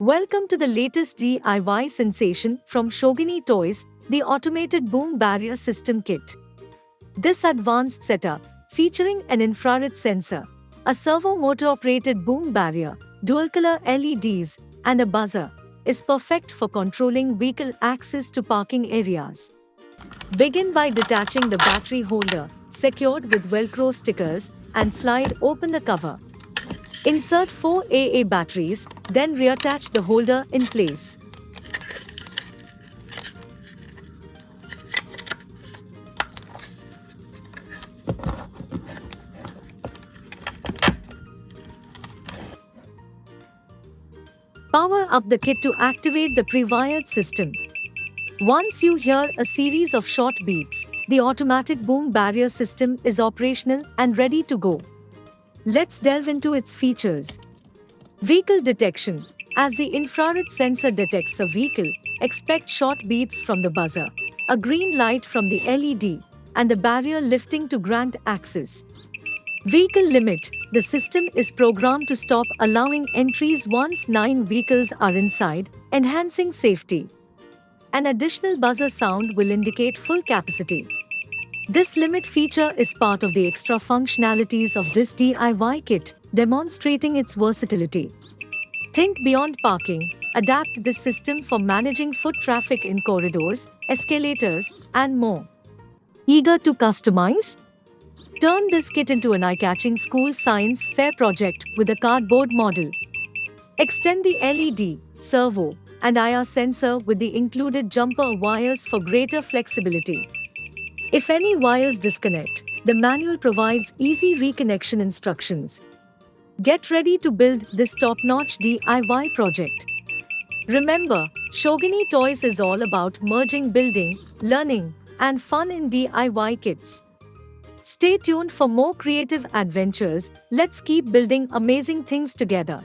Welcome to the latest DIY sensation from Schogini Toys, the automated boom barrier system kit. This advanced setup, featuring an infrared sensor, a servo motor-operated boom barrier, dual-color LEDs, and a buzzer, is perfect for controlling vehicle access to parking areas. Begin by detaching the battery holder, secured with velcro stickers, and slide open the cover. Insert 4 AA batteries, then reattach the holder in place. Power up the kit to activate the pre-wired system. Once you hear a series of short beeps, the automatic boom barrier system is operational and ready to go. Let's delve into its features. Vehicle detection. As the infrared sensor detects a vehicle, expect short beeps from the buzzer, a green light from the LED, and the barrier lifting to grant access. Vehicle limit. The system is programmed to stop allowing entries once 9 vehicles are inside, enhancing safety. An additional buzzer sound will indicate full capacity. This limit feature is part of the extra functionalities of this DIY kit, demonstrating its versatility. Think beyond parking. Adapt this system for managing foot traffic in corridors, escalators, and more. Eager to customize? Turn this kit into an eye-catching school science fair project with a cardboard model. Extend the LED, servo, and IR sensor with the included jumper wires for greater flexibility. If any wires disconnect, the manual provides easy reconnection instructions. Get ready to build this top-notch DIY project. Remember, Schogini Toys is all about merging building, learning, and fun in DIY kits. Stay tuned for more creative adventures. Let's keep building amazing things together.